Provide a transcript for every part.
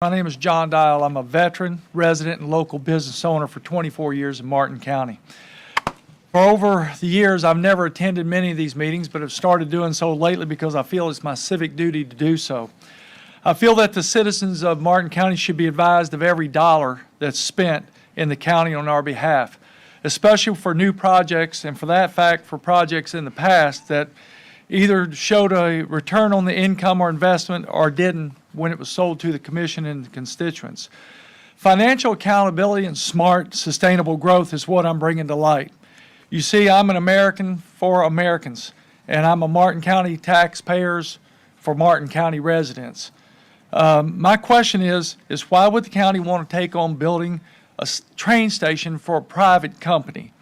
My name is John Dial. I'm a veteran, resident, and local business owner for 24 years in Martin County. For over the years, I've never attended many of these meetings, but have started doing so lately because I feel it's my civic duty to do so. I feel that the citizens of Martin County should be advised of every dollar that's spent in the county on our behalf, especially for new projects and, for that fact, for projects in the past that either showed a return on the income or investment or didn't when it was sold to the commission and the constituents. Financial accountability and smart, sustainable growth is what I'm bringing to light. You see, I'm an American for Americans, and I'm a Martin County taxpayers for Martin County residents. My question is why would the county want to take on building a train station for a private company?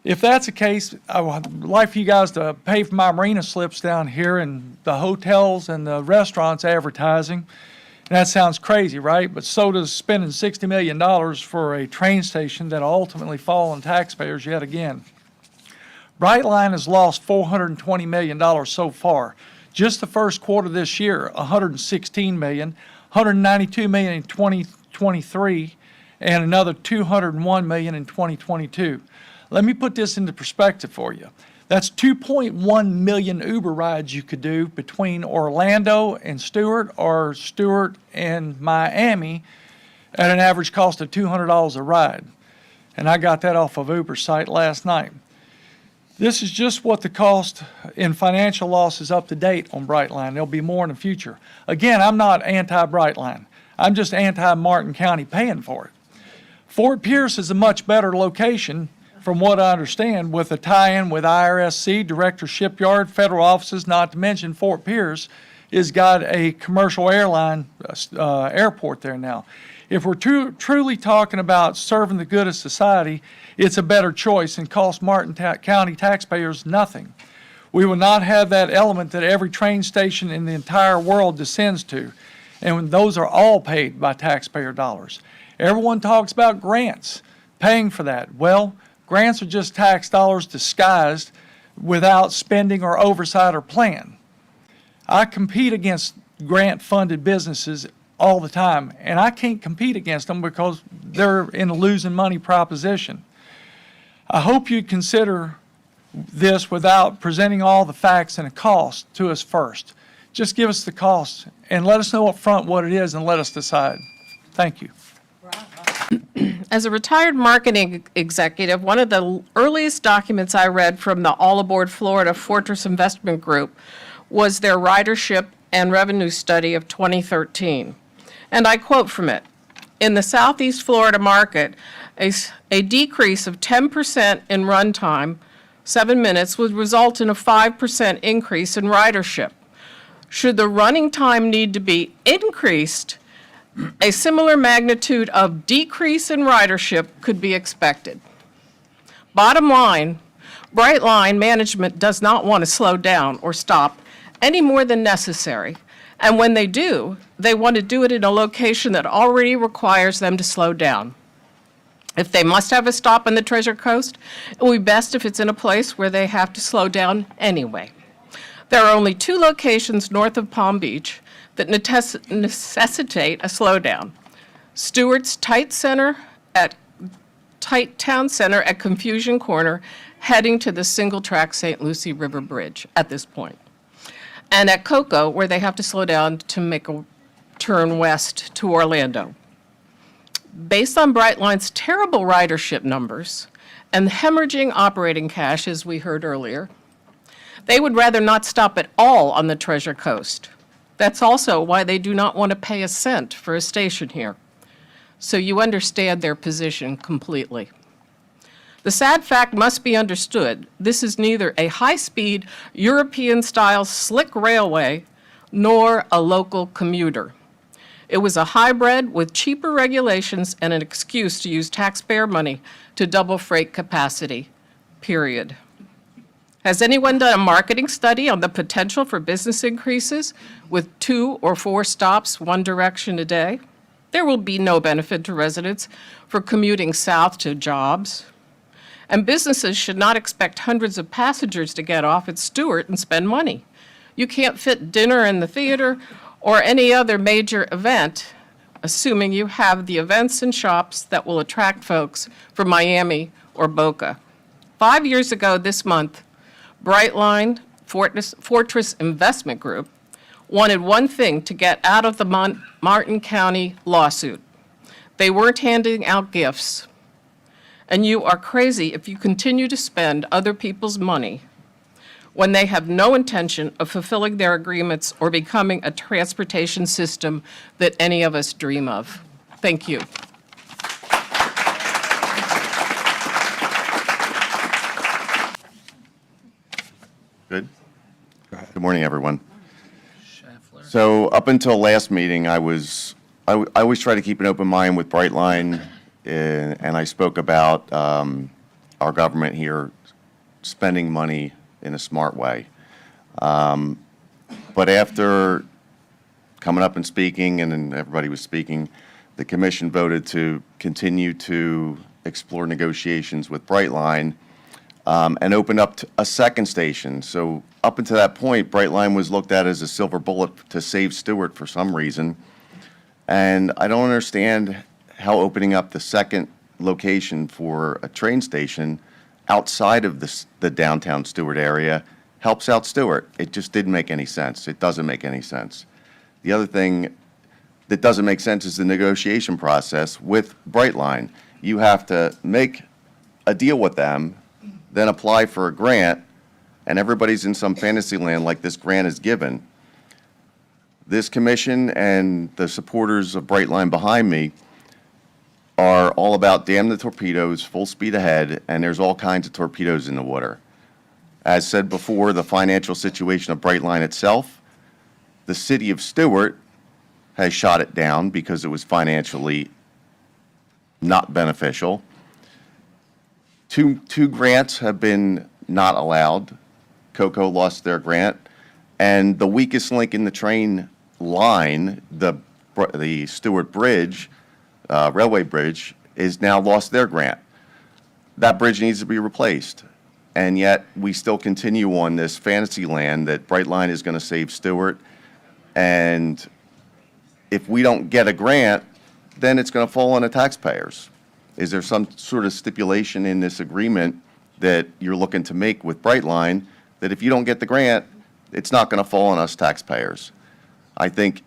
If that's the case, I would like for you guys to pay for my marina slips down here and the hotels and the restaurants advertising. And that sounds crazy, right? But so does spending $60 million for a train station that will ultimately fall on taxpayers yet again. Brightline has lost $420 million so far. Just the first quarter of this year, $116 million, $192 million in 2023, and another $201 million in 2022. Let me put this into perspective for you. That's 2.1 million Uber rides you could do between Orlando and Stewart or Stewart and Miami at an average cost of $200 a ride. And I got that off of Uber's site last night. This is just what the cost in financial loss is up to date on Brightline. There'll be more in the future. Again, I'm not anti-Brightline. I'm just anti-Martin County paying for it. Fort Pierce is a much better location, from what I understand, with a tie-in with IRSC, Director Shipyard, federal offices, not to mention Fort Pierce has got a commercial airline airport there now. If we're truly talking about serving the good of society, it's a better choice and costs Martin County taxpayers nothing. We will not have that element that every train station in the entire world descends to, and those are all paid by taxpayer dollars. Everyone talks about grants, paying for that. Well, grants are just tax dollars disguised without spending or oversight or plan. I compete against grant-funded businesses all the time, and I can't compete against them because they're in a losing money proposition. I hope you consider this without presenting all the facts and the cost to us first. Just give us the cost and let us know up front what it is and let us decide. Thank you. As a retired marketing executive, one of the earliest documents I read from the All Aboard Florida Fortress Investment Group was their ridership and revenue study of 2013. And I quote from it: "In the Southeast Florida market, a decrease of 10% in run time, 7 minutes, would result in a 5% increase in ridership. Should the running time need to be increased, a similar magnitude of decrease in ridership could be expected." Bottom line, Brightline management does not want to slow down or stop any more than necessary. And when they do, they want to do it in a location that already requires them to slow down. If they must have a stop on the Treasure Coast, it would be best if it's in a place where they have to slow down anyway. There are only 2 locations north of Palm Beach that necessitate a slowdown: Stewart's tight town center at Confusion Corner, heading to the single-track St. Lucie River Bridge at this point, and at Cocoa, where they have to slow down to make a turn west to Orlando. Based on Brightline's terrible ridership numbers and hemorrhaging operating cash, as we heard earlier, they would rather not stop at all on the Treasure Coast. That's also why they do not want to pay a cent for a station here. So you understand their position completely. The sad fact must be understood: this is neither a high-speed, European-style slick railway nor a local commuter. It was a hybrid with cheaper regulations and an excuse to use taxpayer money to double freight capacity, period. Has anyone done a marketing study on the potential for business increases with 2 or 4 stops one direction a day? There will be no benefit to residents for commuting south to jobs. And businesses should not expect hundreds of passengers to get off at Stewart and spend money. You can't fit dinner in the theater or any other major event assuming you have the events and shops that will attract folks from Miami or Boca. 5 years ago this month, Brightline, Fortress Investment Group, wanted one thing to get out of the Martin County lawsuit. They weren't handing out gifts. And you are crazy if you continue to spend other people's money when they have no intention of fulfilling their agreements or becoming a transportation system that any of us dream of. Thank you. Good. Good morning, everyone. So up until last meeting, I always try to keep an open mind with Brightline, and I spoke about our government here spending money in a smart way. But after coming up and speaking, and then everybody was speaking, the commission voted to continue to explore negotiations with Brightline and open up a second station. So up until that point, Brightline was looked at as a silver bullet to save Stewart for some reason. And I don't understand how opening up the second location for a train station outside of the downtown Stewart area helps out Stewart. It just didn't make any sense. It doesn't make any sense. The other thing that doesn't make sense is the negotiation process with Brightline. You have to make a deal with them, then apply for a grant, and everybody's in some fantasy land like this grant is given. This commission and the supporters of Brightline behind me are all about damn the torpedoes, full speed ahead, and there's all kinds of torpedoes in the water. As said before, the financial situation of Brightline itself, the city of Stewart has shot it down because it was financially not beneficial. Two grants have been not allowed. COCO lost their grant, and the weakest link in the train line, the Stewart Bridge, railway bridge, is now lost their grant. That bridge needs to be replaced, and yet we still continue on this fantasy land that Brightline is going to save Stewart, and if we don't get a grant, then it's going to fall on the taxpayers. Is there some sort of stipulation in this agreement that you're looking to make with Brightline that if you don't get the grant, it's not going to fall on us taxpayers? I think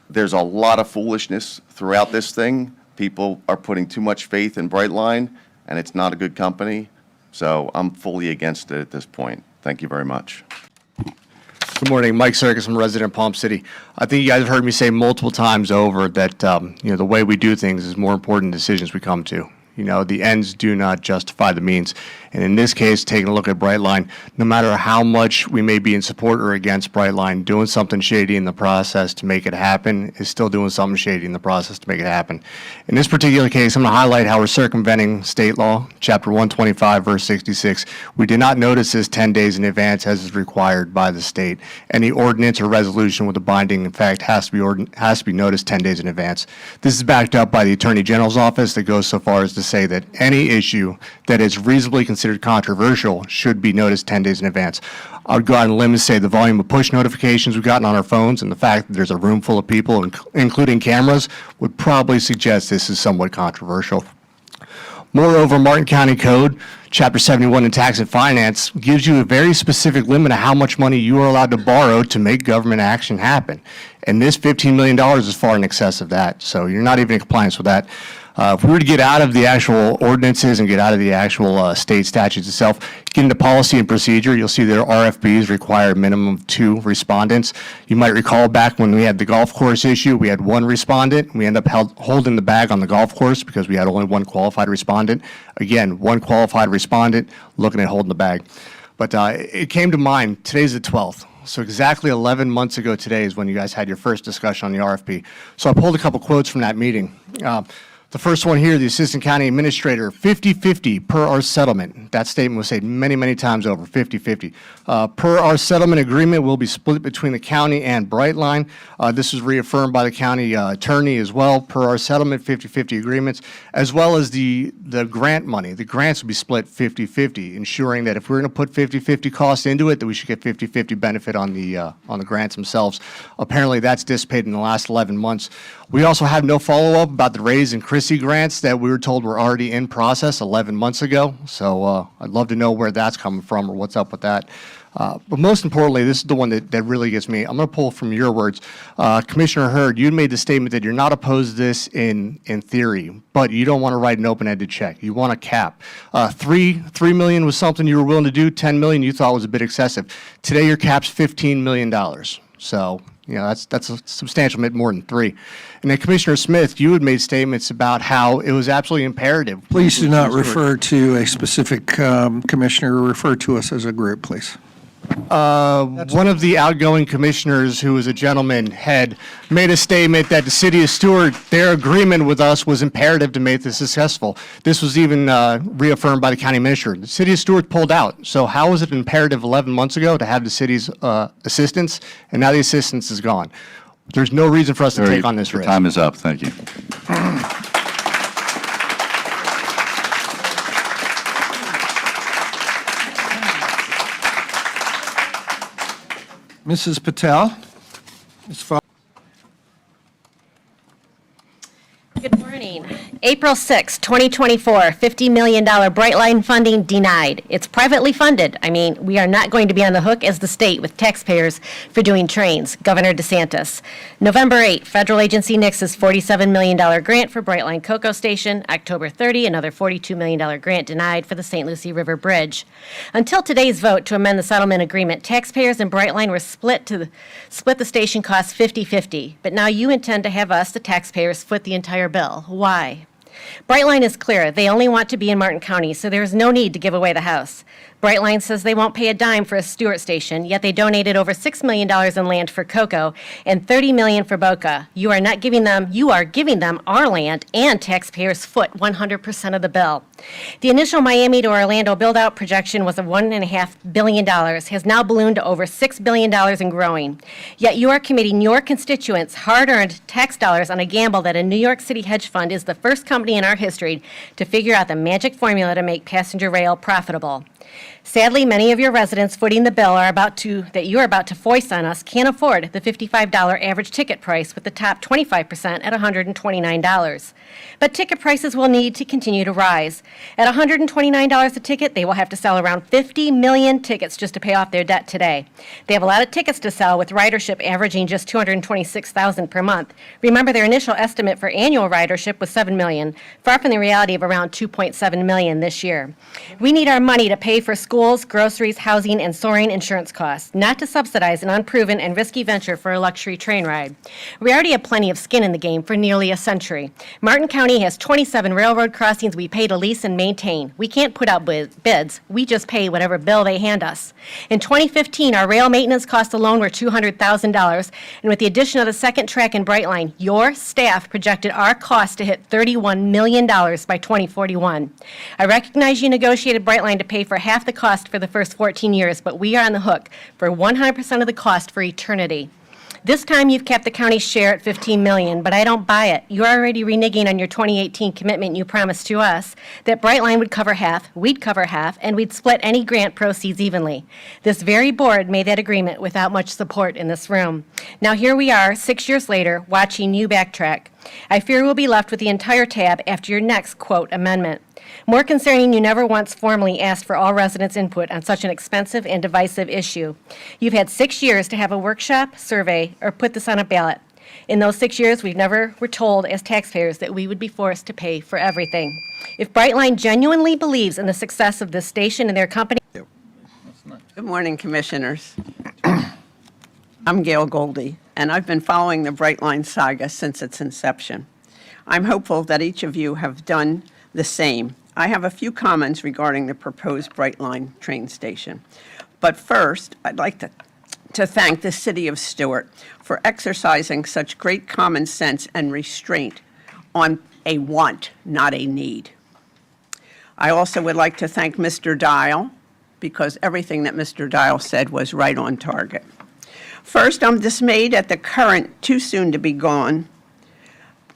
there's a lot of foolishness throughout this thing. People are putting too much faith in Brightline, and it's not a good company. So I'm fully against it at this point. Thank you very much. Good morning, Mike Circus. I'm a resident of Palm City. I think you guys have heard me say multiple times over that the way we do things is more important than decisions we come to. The ends do not justify the means. And in this case, taking a look at Brightline, no matter how much we may be in support or against Brightline, doing something shady in the process to make it happen is still doing something shady in the process to make it happen. In this particular case, I'm going to highlight how we're circumventing state law, Chapter 125, verse 66. We did not notice this 10 days in advance as is required by the state. Any ordinance or resolution with a binding effect has to be noticed 10 days in advance. This is backed up by the Attorney General's office that goes so far as to say that any issue that is reasonably considered controversial should be noticed 10 days in advance. I would go out on a limb and say the volume of push notifications we've gotten on our phones and the fact that there's a room full of people, including cameras, would probably suggest this is somewhat controversial. Moreover, Martin County Code, Chapter 71 in Tax and Finance, gives you a very specific limit of how much money you are allowed to borrow to make government action happen. And this $15 million is far in excess of that, so you're not even in compliance with that. If we were to get out of the actual ordinances and get out of the actual state statutes itself, get into policy and procedure, you'll see that RFPs require a minimum of 2 respondents. You might recall back when we had the golf course issue, we had 1 respondent. We ended up holding the bag on the golf course because we had only 1 qualified respondent. Again, 1 qualified respondent looking at holding the bag. But it came to mind, today's the 12th. So exactly 11 months ago today is when you guys had your first discussion on the RFP. So I pulled a couple quotes from that meeting. The The first one here, the Assistant County Administrator, 50/50 per our settlement. That statement was said many, many times over, 50/50. Per our settlement agreement will be split between the county and Brightline. This was reaffirmed by the county attorney as well, per our settlement 50/50 agreements, as well as the grant money. The grants will be split 50/50, ensuring that if we're going to put 50/50 costs into it, that we should get 50/50 benefit on the grants themselves. Apparently, that's dissipated in the last 11 months. We also have no follow-up about the Raise and Chrissy grants that we were told were already in process 11 months ago. So I'd love to know where that's coming from or what's up with that. But most importantly, this is the one that really gets me. I'm going to pull from your words. Commissioner Hurd, you made the statement that you're not opposed to this in theory, but you don't want to write an open-ended check. You want a cap. $3 million was something you were willing to do. $10 million you thought was a bit excessive. Today, your cap's $15 million. So, that's a substantial bit more than three. And then Commissioner Smith, you had made statements about how it was absolutely imperative. Please do not refer to a specific commissioner. Refer to us as a group, please. One of the outgoing commissioners, who was a gentleman, had made a statement that the city of Stewart, their agreement with us was imperative to make this successful. This was even reaffirmed by the county administrator. The city of Stewart pulled out. So how was it imperative 11 months ago to have the city's assistance, and now the assistance is gone? There's no reason for us to take on this Your risk. time is up. Thank you. Mrs. Patel. Ms. Fo- Good morning. April 6, 2024, $50 million Brightline funding denied. It's privately funded. I mean, we are not going to be on the hook as the state with taxpayers for doing trains. Governor DeSantis. November 8, federal agency nixes $47 million grant for Brightline Cocoa Station. October 30, another $42 million grant denied for the St. Lucie River Bridge. Until today's vote to amend the settlement agreement, taxpayers and Brightline were split the station costs 50/50. But now you intend to have us, the taxpayers, foot the entire bill. Why? Brightline is clear. They only want to be in Martin County, so there is no need to give away the house. Brightline says they won't pay a dime for a Stewart station, yet they donated over $6 million in land for Cocoa and $30 million for BOCC. You are giving them our land, and taxpayers foot 100% of the bill. The initial Miami to Orlando build-out projection was of $1.5 billion, has now ballooned to over $6 billion and growing. Yet you are committing your constituents' hard-earned tax dollars on a gamble that a New York City hedge fund is the first company in our history to figure out the magic formula to make passenger rail profitable. Sadly, many of your residents footing the bill that you are about to foist on us can't afford the $55 average ticket price, with the top 25% at $129. But ticket prices will need to continue to rise. At $129 a ticket, they will have to sell around 50 million tickets just to pay off their debt today. They have a lot of tickets to sell, with ridership averaging just 226,000 per month. Remember, their initial estimate for annual ridership was 7 million, far from the reality of around 2.7 million this year. We need our money to pay for schools, groceries, housing, and soaring insurance costs, not to subsidize an unproven and risky venture for a luxury train ride. We already have plenty of skin in the game for nearly a century. Martin County has 27 railroad crossings we pay to lease and maintain. We can't put out bids. We just pay whatever bill they hand us. In 2015, our rail maintenance costs alone were $200,000, and with the addition of the second track in Brightline, your staff projected our cost to hit $31 million by 2041. I recognize you negotiated Brightline to pay for half the cost for the first 14 years, but we are on the hook for 100% of the cost for eternity. This time you've kept the county's share at $15 million, but I don't buy it. You're already reneging on your 2018 commitment you promised to us that Brightline would cover half, we'd cover half, and we'd split any grant proceeds evenly. This very board made that agreement without much support in this room. Now here we are, 6 years later, watching you backtrack. I fear we'll be left with the entire tab after your next, quote, amendment. More concerning, you never once formally asked for all residents' input on such an expensive and divisive issue. You've had 6 years to have a workshop, survey, or put this on a ballot. In those 6 years, we never were told as taxpayers that we would be forced to pay for everything. If Brightline genuinely believes in the success of this station and their company... Good morning, Commissioners. I'm Gail Goldie, and I've been following the Brightline saga since its inception. I'm hopeful that each of you have done the same. I have a few comments regarding the proposed Brightline train station. But first, I'd like to thank the City of Stewart for exercising such great common sense and restraint on a want, not a need. I also would like to thank Mr. Dial, because everything that Mr. Dial said was right on target. First, I'm dismayed at the current too-soon-to-be-gone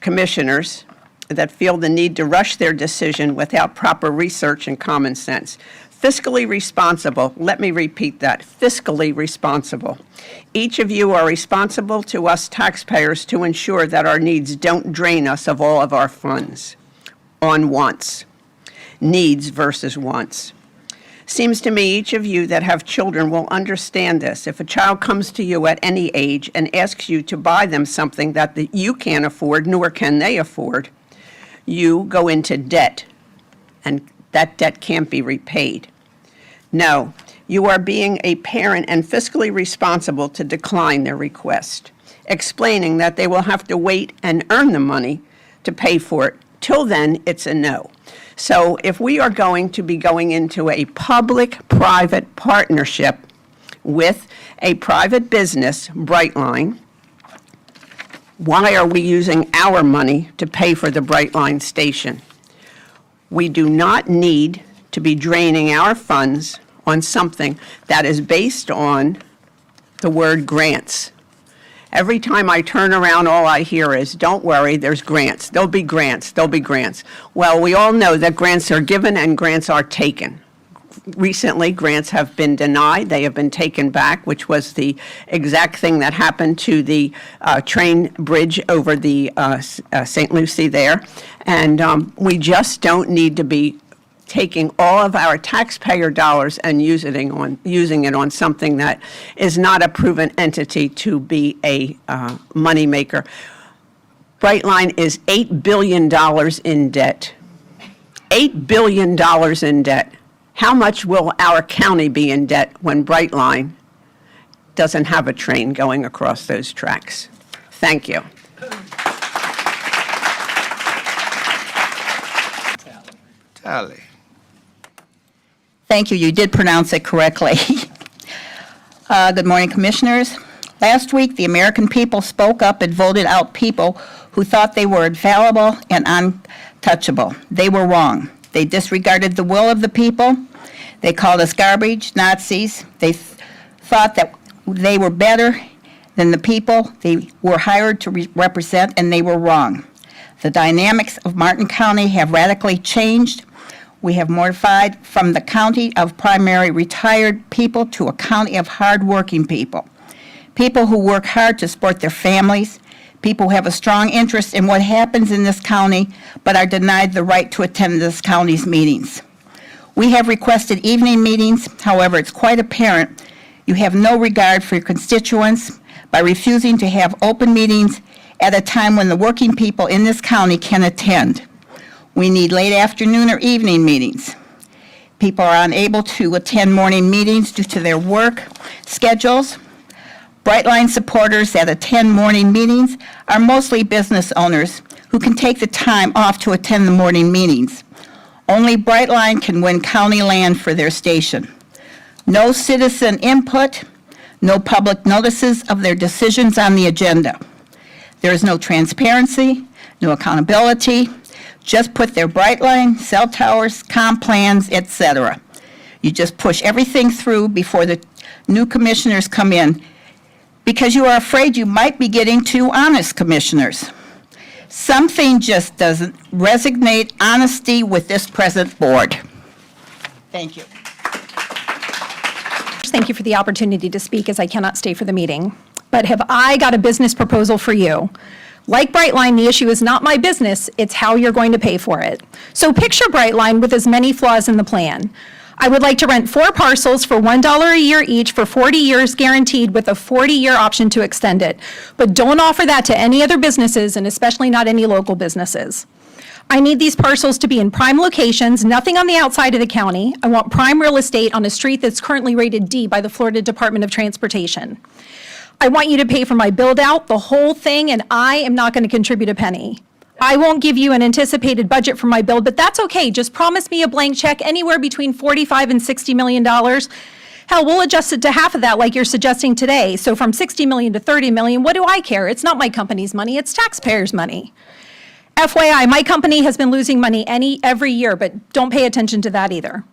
commissioners that feel the need to rush their decision without proper research and common sense. Fiscally responsible, let me repeat that, fiscally responsible. Each of you are responsible to us taxpayers to ensure that our needs don't drain us of all of our funds on wants, needs versus wants. Seems to me each of you that have children will understand this. If a child comes to you at any age and asks you to buy them something that you can't afford, nor can they afford, you go into debt, and that debt can't be repaid. No, you are being a parent and fiscally responsible to decline their request, explaining that they will have to wait and earn the money to pay for it. Till then, it's a no. So if we are going to be going into a public-private partnership with a private business, Brightline, why are we using our money to pay for the Brightline station? We do not need to be draining our funds on something that is based on the word grants. Every time I turn around, all I hear is, don't worry, there's grants. There'll be grants. There'll be grants. Well, we all know that grants are given and grants are taken. Recently, grants have been denied. They have been taken back, which was the exact thing that happened to the train bridge over the St. Lucie there. And we just don't need to be taking all of our taxpayer dollars and using it on something that is not a proven entity to be a moneymaker. Brightline is $8 billion in debt. $8 billion in debt. How much will our county be in debt when Brightline doesn't have a train going across those tracks? Thank you. Tally. Thank you. You did pronounce it correctly. Good morning, Commissioners. Last week, the American people spoke up and voted out people who thought they were infallible and untouchable. They were wrong. They disregarded the will of the people. They called us garbage, Nazis. They thought that they were better than the people they were hired to represent, and they were wrong. The dynamics of Martin County have radically changed. We have mortified from the county of primary retired people to a county of hardworking people. People who work hard to support their families, people who have a strong interest in what happens in this county, but are denied the right to attend this county's meetings. We have requested evening meetings. However, it's quite apparent you have no regard for your constituents by refusing to have open meetings at a time when the working people in this county can attend. We need late afternoon or evening meetings. People are unable to attend morning meetings due to their work schedules. Brightline supporters that attend morning meetings are mostly business owners who can take the time off to attend the morning meetings. Only Brightline can win county land for their station. No citizen input, no public notices of their decisions on the agenda. There is no transparency, no accountability. Just put their Brightline, cell towers, comp plans, etc. You just push everything through before the new commissioners come in because you are afraid you might be getting too honest commissioners. Something just doesn't resonate honesty with this present board. Thank you. Thank you for the opportunity to speak, as I cannot stay for the meeting. But have I got a business proposal for you? Like Brightline, the issue is not my business, it's how you're going to pay for it. So picture Brightline with as many flaws in the plan. I would like to rent 4 parcels for $1 a year each for 40 years guaranteed with a 40-year option to extend it. But don't offer that to any other businesses, and especially not any local businesses. I need these parcels to be in prime locations, nothing on the outside of the county. I want prime real estate on a street that's currently rated D by the Florida Department of Transportation. I want you to pay for my build-out, the whole thing, and I am not going to contribute a penny. I won't give you an anticipated budget for my build, but that's okay. Just promise me a blank check anywhere between $45 and $60 million. Hell, we'll adjust it to half of that like you're suggesting today. So from $60 million to $30 million, what do I care? It's not my company's money, it's taxpayers' money. FYI, my company has been losing money every year, but don't pay attention to that either.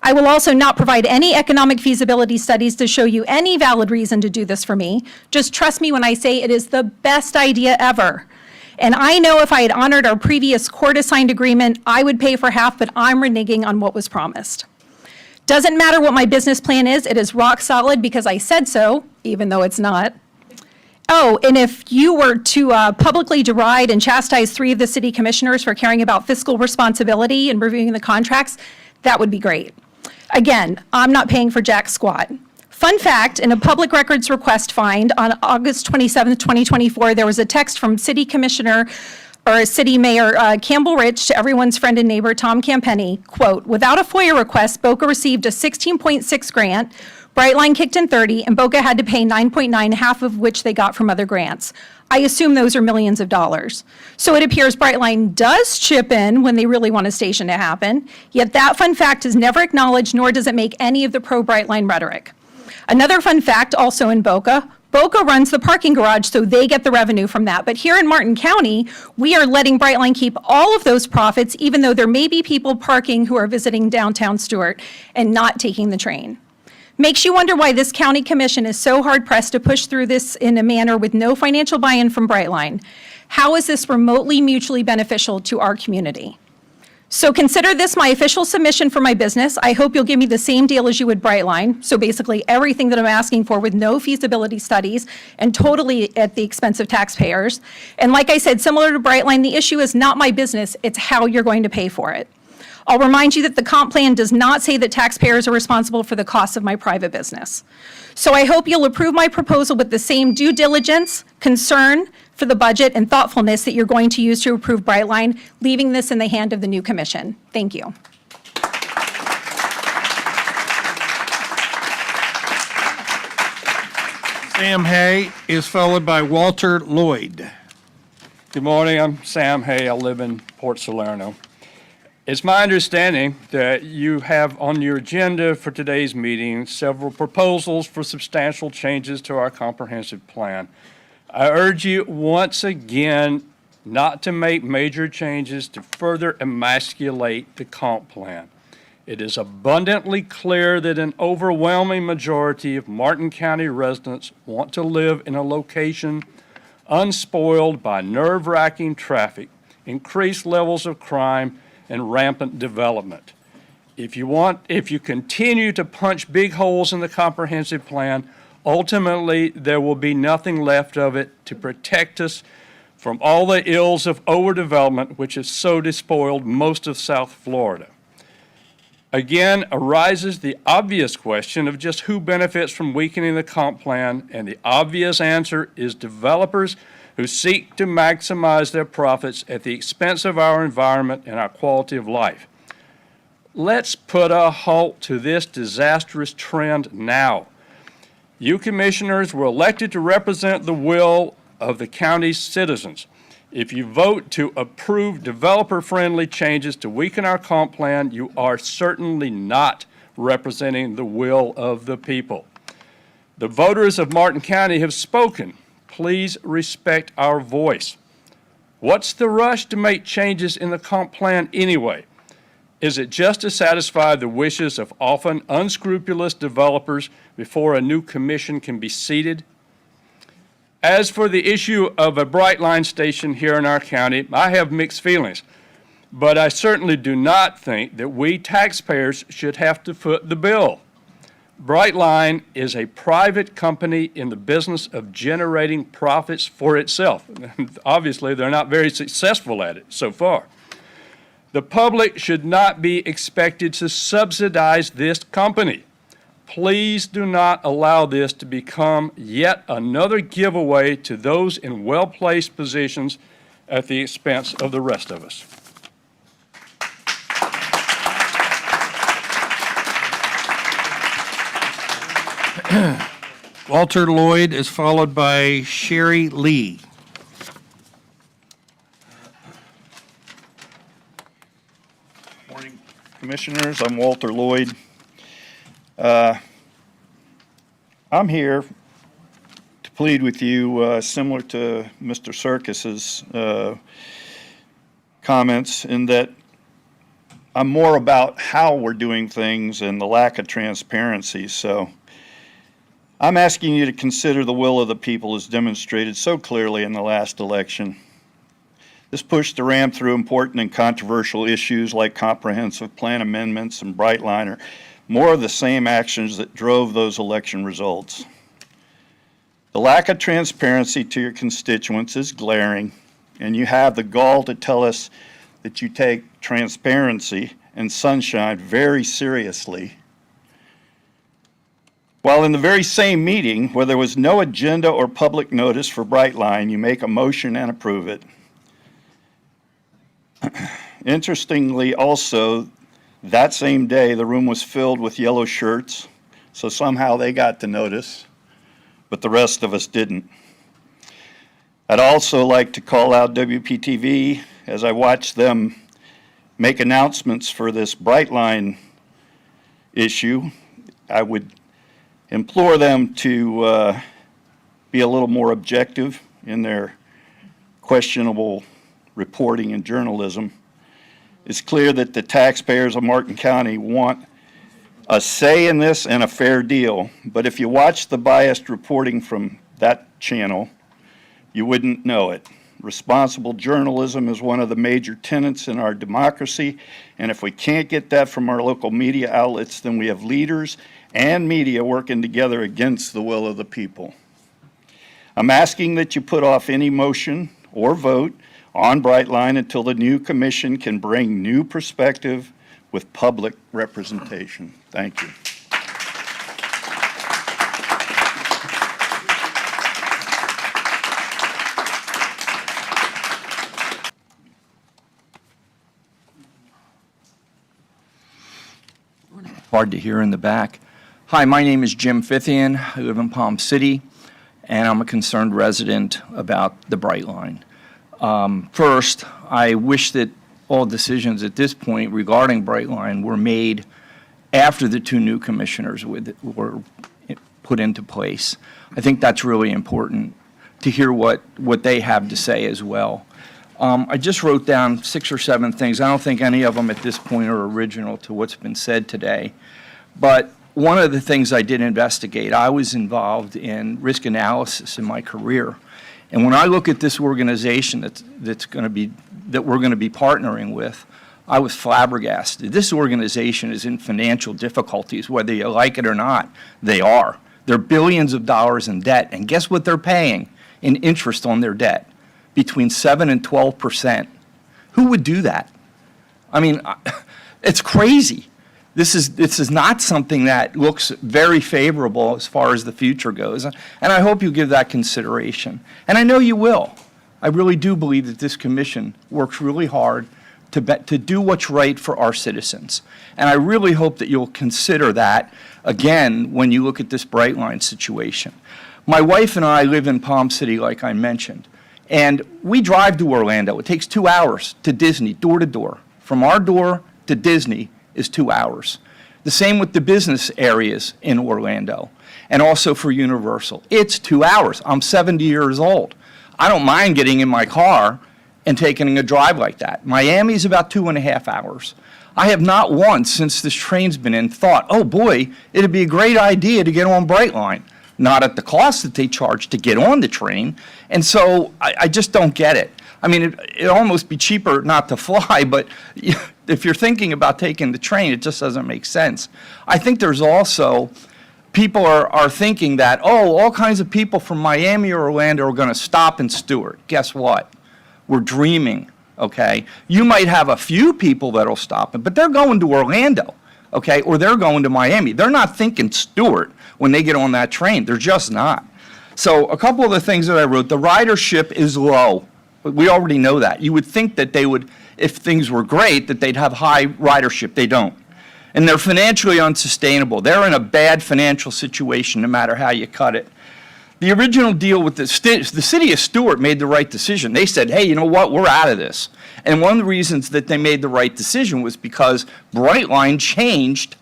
I will also not provide any economic feasibility studies to show you any valid reason to do this for me. Just trust me when I say it is the best idea ever. And I know if I had honored our previous court-assigned agreement, I would pay for half, but I'm reneging on what was promised. Doesn't matter what my business plan is, it is rock solid because I said so, even though it's not. Oh, and if you were to publicly deride and chastise 3 of the city commissioners for caring about fiscal responsibility and reviewing the contracts, that would be great. Again, I'm not paying for jack squat. Fun fact, in a public records request find on August 27, 2024, there was a text from City Commissioner or City Mayor Campbell Rich to everyone's friend and neighbor Tom Campenny, quote, "Without a FOIA request, BOCC received a 16.6 grant, Brightline kicked in 30, and BOCC had to pay 9.9, half of which they got from other grants. I assume those are millions of dollars. So it appears Brightline does chip in when they really want a station to happen, yet that fun fact is never acknowledged, nor does it make any of the pro-Brightline rhetoric. Another fun fact, also in BOCC runs the parking garage, so they get the revenue from that. But here in Martin County, we are letting Brightline keep all of those profits, even though there may be people parking who are visiting downtown Stuart and not taking the train. Makes you wonder why this county commission is so hard-pressed to push through this in a manner with no financial buy-in from Brightline. How is this remotely mutually beneficial to our community? So consider this my official submission for my business. I hope you'll give me the same deal as you would Brightline. So basically everything that I'm asking for with no feasibility studies and totally at the expense of taxpayers. And like I said, similar to Brightline, the issue is not my business, it's how you're going to pay for it. I'll remind you that the comp plan does not say that taxpayers are responsible for the costs of my private business. So I hope you'll approve my proposal with the same due diligence, concern for the budget, and thoughtfulness that you're going to use to approve Brightline, leaving this in the hand of the new commission. Thank you. Sam Hay is followed by Walter Lloyd. Good morning, I'm Sam Hay, I live in Port Salerno. It's my understanding that you have on your agenda for today's meeting several proposals for substantial changes to our comprehensive plan. I urge you once again not to make major changes to further emasculate the comp plan. It is abundantly clear that an overwhelming majority of Martin County residents want to live in a location unspoiled by nerve-wracking traffic, increased levels of crime, and rampant development. If you continue to punch big holes in the comprehensive plan, ultimately there will be nothing left of it to protect us from all the ills of overdevelopment which has so despoiled most of South Florida. Again arises the obvious question of just who benefits from weakening the comp plan, and the obvious answer is developers who seek to maximize their profits at the expense of our environment and our quality of life. Let's put a halt to this disastrous trend now. You commissioners were elected to represent the will of the county's citizens. If you vote to approve developer-friendly changes to weaken our comp plan, you are certainly not representing the will of the people. The voters of Martin County have spoken. Please respect our voice. What's the rush to make changes in the comp plan anyway? Is it just to satisfy the wishes of often unscrupulous developers before a new commission can be seated? As for the issue of a Brightline station here in our county, I have mixed feelings, but I certainly do not think that we taxpayers should have to foot the bill. Brightline is a private company in the business of generating profits for itself. Obviously, they're not very successful at it so far. The public should not be expected to subsidize this company. Please do not allow this to become yet another giveaway to those in well-placed positions at the expense of the rest of us. Walter Lloyd is followed by Sherry Lee. Morning, Commissioners. I'm Walter Lloyd. I'm here to plead with you, similar to Mr. Serkis's, comments in that I'm more about how we're doing things and the lack of transparency. So I'm asking you to consider the will of the people as demonstrated so clearly in the last election. This push to ram through important and controversial issues like comprehensive plan amendments and Brightline are more of the same actions that drove those election results. The lack of transparency to your constituents is glaring, and you have the gall to tell us that you take transparency and sunshine very seriously. While in the very same meeting where there was no agenda or public notice for Brightline, you make a motion and approve it. Interestingly also, that same day, the room was filled with yellow shirts, so somehow they got the notice, but the rest of us didn't. I'd also like to call out WPTV as I watched them make announcements for this Brightline issue. I would implore them to be a little more objective in their questionable reporting and journalism. It's clear that the taxpayers of Martin County want a say in this and a fair deal, but if you watch the biased reporting from that channel, you wouldn't know it. Responsible journalism is one of the major tenets in our democracy, and if we can't get that from our local media outlets, then we have leaders and media working together against the will of the people. I'm asking that you put off any motion or vote on Brightline until the new commission can bring new perspective with public representation. Thank you. Hard to hear in the back. Hi, my name is Jim Fithian. I live in Palm City, and I'm a concerned resident about the Brightline. First, I wish that all decisions at this point regarding Brightline were made after the two new commissioners were put into place. I think that's really important to hear what they have to say as well. I just wrote down 6 or 7 things. I don't think any of them at this point are original to what's been said today. But one of the things I did investigate, I was involved in risk analysis in my career. And when I look at this organization that we're going to be partnering with, I was flabbergasted. This organization is in financial difficulties, whether you like it or not. They are. They're billions of dollars in debt, and guess what they're paying in interest on their debt? Between 7 and 12%. Who would do that? I mean, it's crazy. This is not something that looks very favorable as far as the future goes, and I hope you give that consideration. And I know you will. I really do believe that this commission works really hard to do what's right for our citizens. And I really hope that you'll consider that, again, when you look at this Brightline situation. My wife and I live in Palm City, like I mentioned, and we drive to Orlando. It takes 2 hours to Disney, door to door. From our door to Disney is 2 hours. The same with the business areas in Orlando, and also for Universal. It's 2 hours. I'm 70 years old. I don't mind getting in my car and taking a drive like that. Miami is about 2.5 hours. I have not once, since this train's been in, thought, oh boy, it'd be a great idea to get on Brightline. Not at the cost that they charge to get on the train. And so I just don't get it. I mean, it'd almost be cheaper not to fly, but if you're thinking about taking the train, it just doesn't make sense. I think there's also, people are thinking that, oh, all kinds of people from Miami or Orlando are going to stop in Stewart. Guess what? We're dreaming, okay? You might have a few people that'll stop, but they're going to Orlando, okay, or they're going to Miami. They're not thinking Stewart when they get on that train. They're just not. So a couple of the things that I wrote, the ridership is low. We already know that. You would think that they would, if things were great, that they'd have high ridership. They don't. And they're financially unsustainable. They're in a bad financial situation no matter how you cut it. The original deal with the city of Stewart made the right decision. They said, hey, you know what, we're out of this. And one of the reasons that they made the right decision was because Brightline changed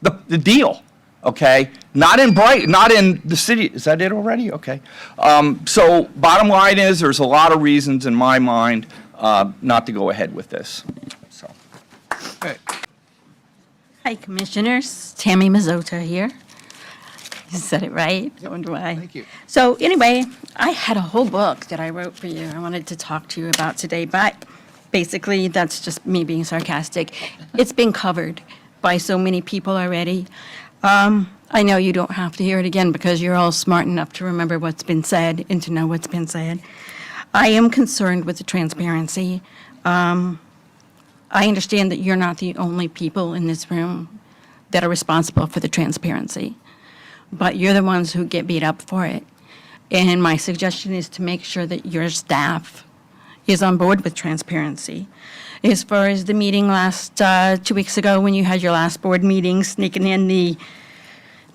the deal, okay? Not in the city. Is that it already? Okay. So bottom line is there's a lot of reasons in my mind not to go ahead with this, so. Hi, Commissioners. Tammy Mazzota here. You said it right. I wonder why. Thank you. So anyway, I had a whole book that I wrote for you I wanted to talk to you about today, but basically, that's just me being sarcastic. It's been covered by so many people already. I know you don't have to hear it again because you're all smart enough to remember what's been said and to know what's been said. I am concerned with the transparency. I understand that you're not the only people in this room that are responsible for the transparency, but you're the ones who get beat up for it. And my suggestion is to make sure that your staff is on board with transparency. As far as the meeting last 2 weeks ago, when you had your last board meeting, sneaking in the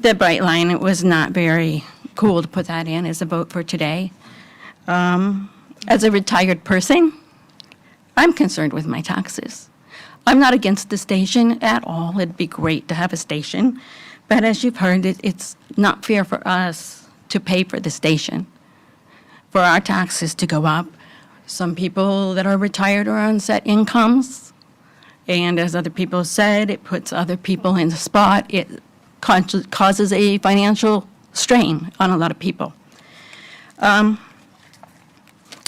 Brightline, it was not very cool to put that in as a vote for today. As a retired person, I'm concerned with my taxes. I'm not against the station at all. It'd be great to have a station. But as you've heard, it's not fair for us to pay for the station, for our taxes to go up. Some people that are retired are on set incomes. And as other people said, it puts other people in the spot. It causes a financial strain on a lot of people.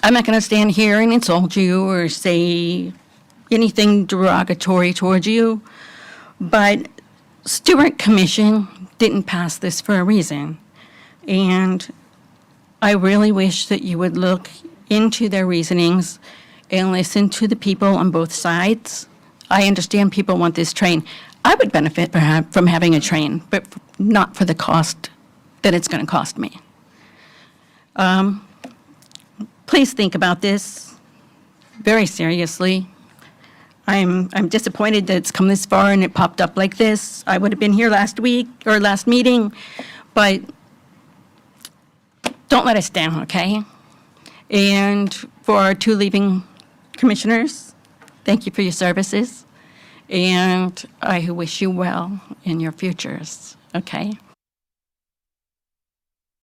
I'm not going to stand here and insult you or say anything derogatory towards you, but Stewart Commission didn't pass this for a reason. And I really wish that you would look into their reasonings and listen to the people on both sides. I understand people want this train. I would benefit from having a train, but not for the cost that it's going to cost me. Please think about this very seriously. I'm disappointed that it's come this far and it popped up like this. I would have been here last week or last meeting, but don't let us down, okay? And for our 2 leaving commissioners, thank you for your services. And I wish you well in your futures, okay?